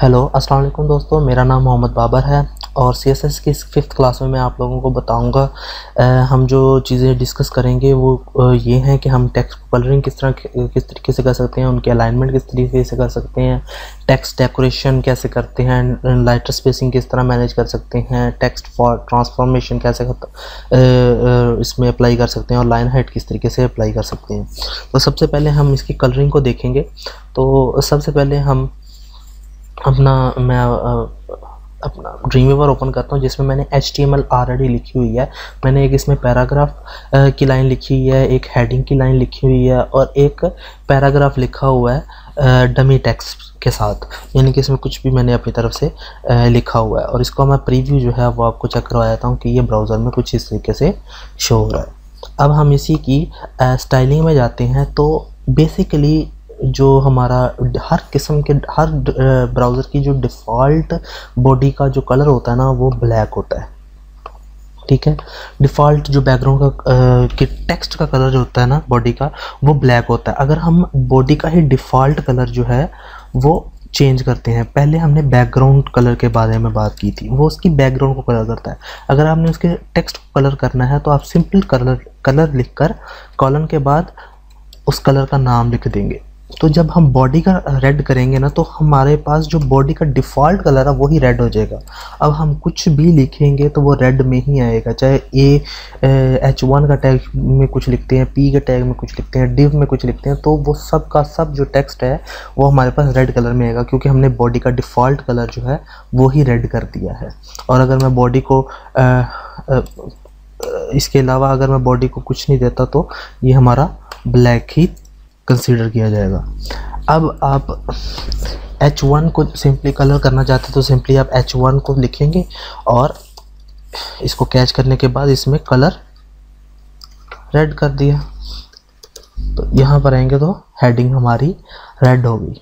Hello अस्सलाम वालेकुम दोस्तों, मेरा नाम मोहम्मद बाबर है और CSS की इस 5th क्लास में मैं आप लोगों को बताऊंगा। हम जो चीज़ें डिस्कस करेंगे वो ये हैं कि हम टेक्स्ट कलरिंग किस तरीके से कर सकते हैं, उनके अलाइनमेंट किस तरीके से कर सकते हैं, टेक्स्ट डेकोरेशन कैसे करते हैं, लाइटर स्पेसिंग किस तरह मैनेज कर सकते हैं, टेक्स्ट फॉर ट्रांसफॉर्मेशन कैसे इसमें अप्लाई कर सकते हैं और लाइन हाइट किस तरीके से अप्लाई कर सकते हैं। तो सबसे पहले हम इसकी कलरिंग को देखेंगे। तो सबसे पहले हम मैं अपना ड्रीमवीवर ओपन करता हूँ जिसमें मैंने HTML ऑलरेडी लिखी हुई है। मैंने एक इसमें पैराग्राफ की लाइन लिखी हुई है, एक हेडिंग की लाइन लिखी हुई है और एक पैराग्राफ लिखा हुआ है डमी टेक्स्ट के साथ, यानी कि इसमें कुछ भी मैंने अपनी तरफ से लिखा हुआ है। और इसको मैं प्रीव्यू जो है वो आपको चेक करवा देता हूँ कि ये ब्राउज़र में कुछ इस तरीके से शो हो रहा है। अब हम इसी की स्टाइलिंग में जाते हैं। तो बेसिकली जो हमारा हर किस्म के हर ब्राउज़र की जो डिफ़ॉल्ट बॉडी का जो कलर होता है ना वो ब्लैक होता है, ठीक है। डिफ़ॉल्ट जो बैकग्राउंड का कि टेक्स्ट का कलर जो होता है ना बॉडी का वो ब्लैक होता है। अगर हम बॉडी का ही डिफ़ॉल्ट कलर जो है वो चेंज करते हैं, पहले हमने बैकग्राउंड कलर के बारे में बात की थी, वो उसकी बैकग्राउंड को कलर करता है। अगर आपने उसके टेक्स्ट को कलर करना है तो आप सिंपल कलर लिखकर कॉलन के बाद उस कलर का नाम लिख देंगे। तो जब हम बॉडी का रेड करेंगे ना तो हमारे पास जो बॉडी का डिफ़ॉल्ट कलर है वही रेड हो जाएगा। अब हम कुछ भी लिखेंगे तो वो रेड में ही आएगा, चाहे H1 का टैग में कुछ लिखते हैं, P के टैग में कुछ लिखते हैं, div में कुछ लिखते हैं, तो वो सब का सब जो टेक्स्ट है वो हमारे पास रेड कलर में आएगा, क्योंकि हमने बॉडी का डिफ़ॉल्ट कलर जो है वो ही रेड कर दिया है। और अगर मैं बॉडी को इसके अलावा अगर मैं बॉडी को कुछ नहीं देता तो ये हमारा ब्लैक ही कंसीडर किया जाएगा। अब आप H1 को सिंपली कलर करना चाहते हैं तो सिंपली आप H1 को लिखेंगे और इसको कैच करने के बाद इसमें कलर रेड कर दिया। तो यहाँ पर आएंगे तो हेडिंग हमारी रेड हो गई।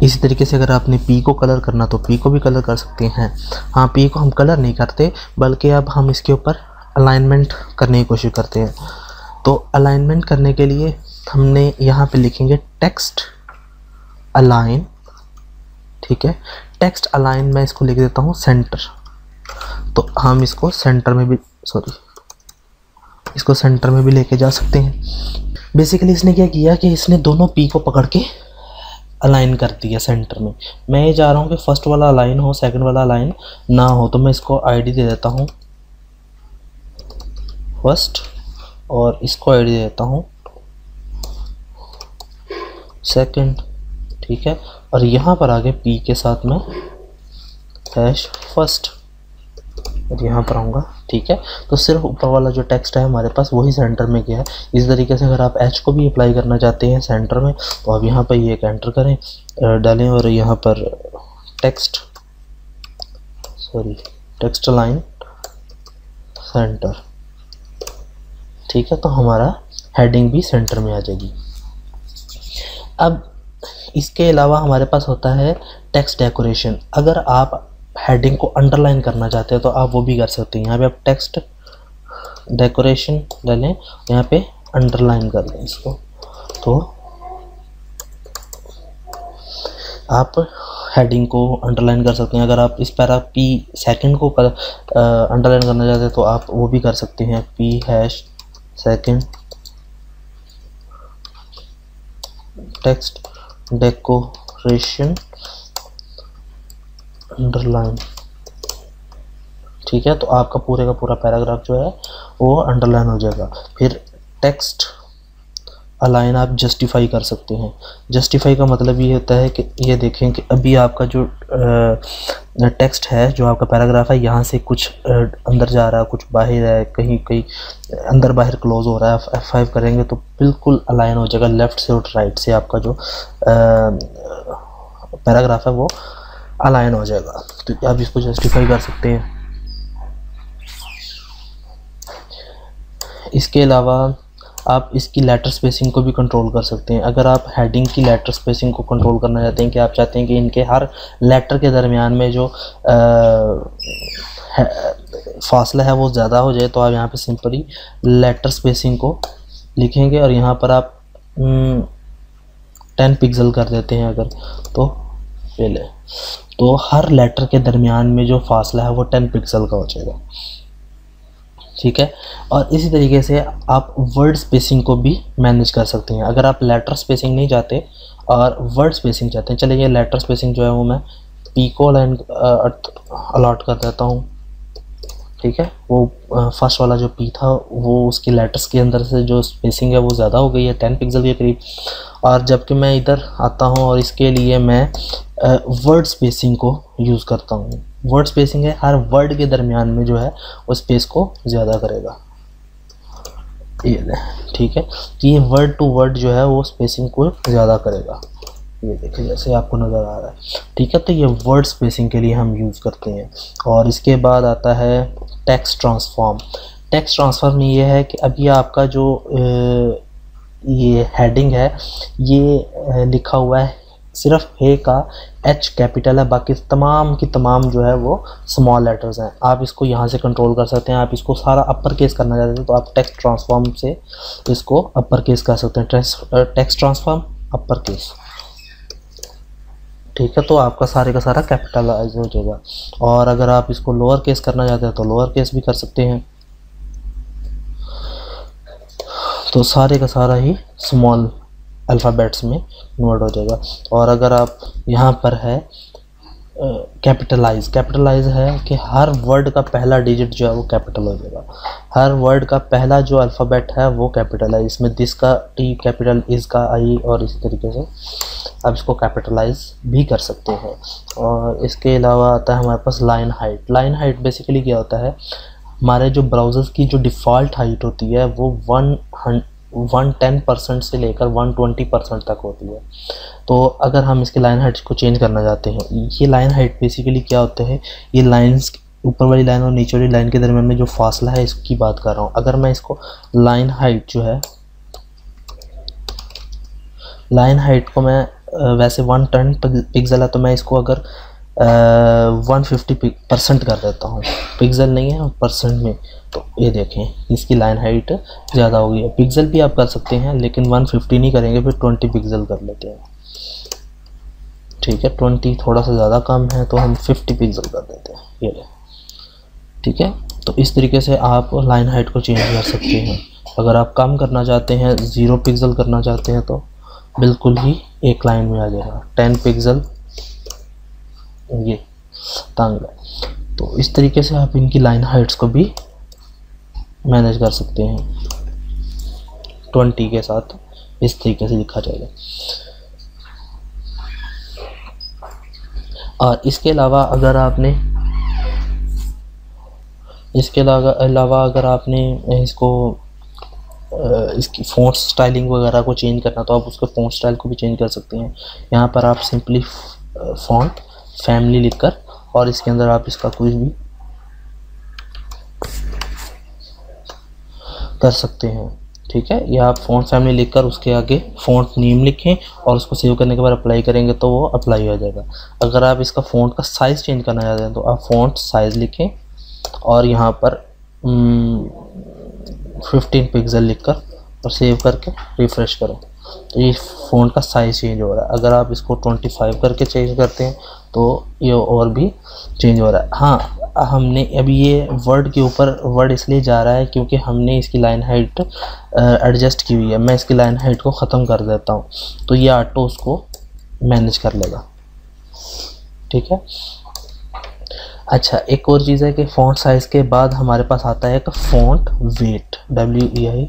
इसी तरीके से अगर आपने P को कलर करना तो P को भी कलर कर सकते हैं। हाँ, P को हम कलर नहीं करते बल्कि अब हम इसके ऊपर अलाइनमेंट करने की कोशिश करते हैं। तो अलाइनमेंट करने के लिए हमने यहाँ पे लिखेंगे टेक्स्ट अलाइन, ठीक है। टेक्स्ट अलाइन मैं इसको लिख देता हूँ सेंटर। तो हम इसको सेंटर में भी इसको सेंटर में भी लेके जा सकते हैं। बेसिकली इसने क्या किया कि इसने दोनों P को पकड़ के अलाइन कर दिया सेंटर में। मैं ये चाह रहा हूँ कि फर्स्ट वाला अलाइन हो, सेकंड वाला अलाइन ना हो, तो मैं इसको ID दे देता हूँ फर्स्ट और इसको ID दे देता हूँ सेकंड, ठीक है। और यहाँ पर आगे P के साथ में #फर्स्ट और यहाँ पर आऊँगा, ठीक है। तो सिर्फ ऊपर वाला जो टेक्स्ट है हमारे पास वही सेंटर में गया है। इस तरीके से अगर आप H को भी अप्लाई करना चाहते हैं सेंटर में तो आप यहाँ पर ये एंटर करें, डालें और यहाँ पर टेक्स्ट लाइन सेंटर, ठीक है। तो हमारा हेडिंग भी सेंटर में आ जाएगी। अब इसके अलावा हमारे पास होता है टेक्स्ट डेकोरेशन। अगर आप हेडिंग को अंडरलाइन करना चाहते हैं तो आप वो भी कर सकते हैं। यहाँ पे आप टेक्स्ट डेकोरेशन डालें, यहाँ पे अंडरलाइन कर लें इसको, तो आप हेडिंग को अंडरलाइन कर सकते हैं। अगर आप इस पैरा P सेकंड को अंडरलाइन करना चाहते हैं तो आप वो भी कर सकते हैं, P#second टेक्स्ट डेकोरेशन अंडरलाइन, ठीक है। तो आपका पूरे का पूरा पैराग्राफ जो है वो अंडरलाइन हो जाएगा। फिर टेक्स्ट अलाइन आप जस्टिफाई कर सकते हैं। जस्टिफाई का मतलब ये होता है कि ये देखें कि अभी आपका जो टेक्स्ट है, जो आपका पैराग्राफ है, यहाँ से कुछ अंदर जा रहा है, कुछ बाहर है, कहीं कहीं अंदर बाहर क्लोज हो रहा है। F5 करेंगे तो बिल्कुल अलाइन हो जाएगा, लेफ़्ट से और राइट से आपका जो पैराग्राफ है वो अलाइन हो जाएगा। तो आप इसको जस्टिफाई कर सकते हैं। इसके अलावा आप इसकी लेटर स्पेसिंग को भी कंट्रोल कर सकते हैं। अगर आप हेडिंग की लेटर स्पेसिंग को कंट्रोल करना चाहते हैं कि आप चाहते हैं कि इनके हर लेटर के दरमियान में जो फासला है वो ज़्यादा हो जाए, तो आप यहाँ पे सिंपली लेटर स्पेसिंग को लिखेंगे और यहाँ पर आप 10 पिक्सल कर देते हैं अगर, तो ये ले, तो हर लेटर के दरमियान में जो फासला है वो 10 पिक्सल का हो जाएगा, ठीक है। और इसी तरीके से आप वर्ड स्पेसिंग को भी मैनेज कर सकते हैं। अगर आप लेटर स्पेसिंग नहीं चाहते और वर्ड स्पेसिंग चाहते हैं, चलिए ये लेटर स्पेसिंग जो है वो मैं पी को लाइन अलॉट कर देता हूँ, ठीक है। वो फर्स्ट वाला जो पी था वो उसकी लेटर्स के अंदर से जो स्पेसिंग है वो ज़्यादा हो गई है 10 पिक्सल के करीब। और जबकि मैं इधर आता हूँ और इसके लिए मैं वर्ड स्पेसिंग को यूज़ करता हूँ। वर्ड स्पेसिंग है हर वर्ड के दरमियान में जो है वो स्पेस को ज़्यादा करेगा, ये ठीक है। तो ये वर्ड टू वर्ड जो है वो स्पेसिंग को ज़्यादा करेगा, ये देखिए जैसे आपको नज़र आ रहा है, ठीक है। तो ये वर्ड स्पेसिंग के लिए हम यूज़ करते हैं। और इसके बाद आता है टेक्स्ट ट्रांसफॉर्म। टेक्स्ट ट्रांसफॉर्म में ये है कि अभी आपका जो ये हेडिंग है ये लिखा हुआ है सिर्फ हे का एच कैपिटल है, बाकी तमाम की तमाम जो है वो स्मॉल लेटर्स हैं। आप इसको यहाँ से कंट्रोल कर सकते हैं। आप इसको सारा अपर केस करना चाहते हैं तो आप टेक्स्ट ट्रांसफॉर्म से इसको अपर केस कर सकते हैं, टेक्स्ट ट्रांसफॉर्म अपर केस, ठीक है। तो आपका सारे का सारा कैपिटलाइज हो जाएगा। और अगर आप इसको लोअर केस करना चाहते हैं तो लोअर केस भी कर सकते हैं, तो सारे का सारा ही स्मॉल अल्फ़ाबेट्स में कन्वर्ट हो जाएगा। और अगर आप यहाँ पर है कैपिटलाइज है कि हर वर्ड का पहला डिजिट जो है वो कैपिटल हो जाएगा, हर वर्ड का पहला जो अल्फ़ाबेट है वो कैपिटल है। इसमें दिस का टी कैपिटल, इस का आई, और इसी तरीके से आप इसको कैपिटलाइज भी कर सकते हैं। और इसके अलावा आता है हमारे पास line height. Line height basically क्या होता है, हमारे जो ब्राउज़र्स की जो डिफ़ॉल्ट हाइट होती है वो 110% से लेकर 120% तक होती है। तो अगर हम इसके लाइन हाइट को चेंज करना चाहते हैं, ये लाइन हाइट बेसिकली क्या होता है, ये लाइंस ऊपर वाली लाइन और नीचे वाली लाइन के दरमियान में जो फासला है इसकी बात कर रहा हूँ। अगर मैं इसको लाइन हाइट जो है, लाइन हाइट को मैं वैसे 110 पिक्सल है तो मैं इसको अगर 150% कर देता हूँ, पिक्सल नहीं है परसेंट में, तो ये देखें इसकी लाइन हाइट ज़्यादा हो गई है। पिक्सल भी आप कर सकते हैं लेकिन 150 नहीं करेंगे, फिर 20 पिक्सल कर लेते हैं, ठीक है। 20 थोड़ा सा ज़्यादा कम है तो हम 50 पिक्सल कर देते हैं, ये ठीक है। तो इस तरीके से आप लाइन हाइट को चेंज कर सकते हैं। अगर आप कम करना चाहते हैं, 0 पिक्सल करना चाहते हैं तो बिल्कुल ही एक लाइन में आ जाएगा, 10 पिक्सल ये तंग है। तो इस तरीके से आप इनकी लाइन हाइट्स को भी मैनेज कर सकते हैं। 20 के साथ इस तरीके से लिखा जाएगा। और इसके अलावा अगर आपने अगर आपने इसको इसकी फ़ॉन्ट स्टाइलिंग वगैरह को चेंज करना तो आप उसके फ़ॉन्ट स्टाइल को भी चेंज कर सकते हैं। यहाँ पर आप सिंपली फ़ॉन्ट फैमिली लिखकर और इसके अंदर आप इसका कुछ भी कर सकते हैं, ठीक है। या आप फ़ॉन्ट फैमिली लिखकर उसके आगे फ़ॉन्ट नेम लिखें और उसको सेव करने के बाद अप्लाई करेंगे तो वो अप्लाई हो जाएगा। अगर आप इसका फ़ॉन्ट का साइज़ चेंज करना चाहते हैं तो आप फ़ॉन्ट साइज़ लिखें और यहाँ पर 15 पिक्सल लिखकर और सेव करके रिफ़्रेश करें तो ये फ़ॉन्ट का साइज़ चेंज हो रहा है। अगर आप इसको 25 करके चेंज करते हैं तो ये और भी चेंज हो रहा है। हाँ, हमने अभी ये वर्ड के ऊपर वर्ड इसलिए जा रहा है क्योंकि हमने इसकी लाइन हाइट एडजस्ट की हुई है। मैं इसकी लाइन हाइट को ख़त्म कर देता हूँ तो ये ऑटो उसको मैनेज कर लेगा, ठीक है। अच्छा, एक और चीज़ है कि फ़ॉन्ट साइज़ के बाद हमारे पास आता है एक font weight, WEI।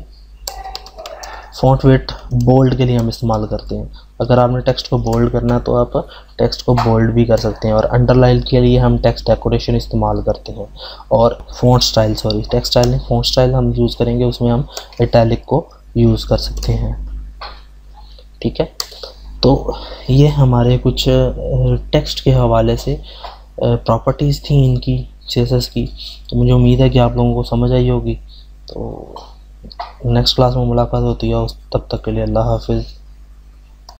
Font weight bold के लिए हम इस्तेमाल करते हैं। अगर आपने टेक्स्ट को बोल्ड करना है तो आप टेक्स्ट को बोल्ड भी कर सकते हैं। और अंडरलाइन के लिए हम टेक्स्ट डेकोरेशन इस्तेमाल करते हैं। और फ़ॉन्ट स्टाइल, टेक्स्ट स्टाइल नहीं, फ़ॉन्ट स्टाइल हम यूज़ करेंगे, उसमें हम इटैलिक को यूज़ कर सकते हैं, ठीक है। तो ये हमारे कुछ टेक्स्ट के हवाले से प्रॉपर्टीज़ थी इनकी CSS की। तो मुझे उम्मीद है कि आप लोगों को समझ आई होगी। तो नेक्स्ट क्लास में मुलाकात होती है, तब तक के लिए अल्लाह हाफिज़।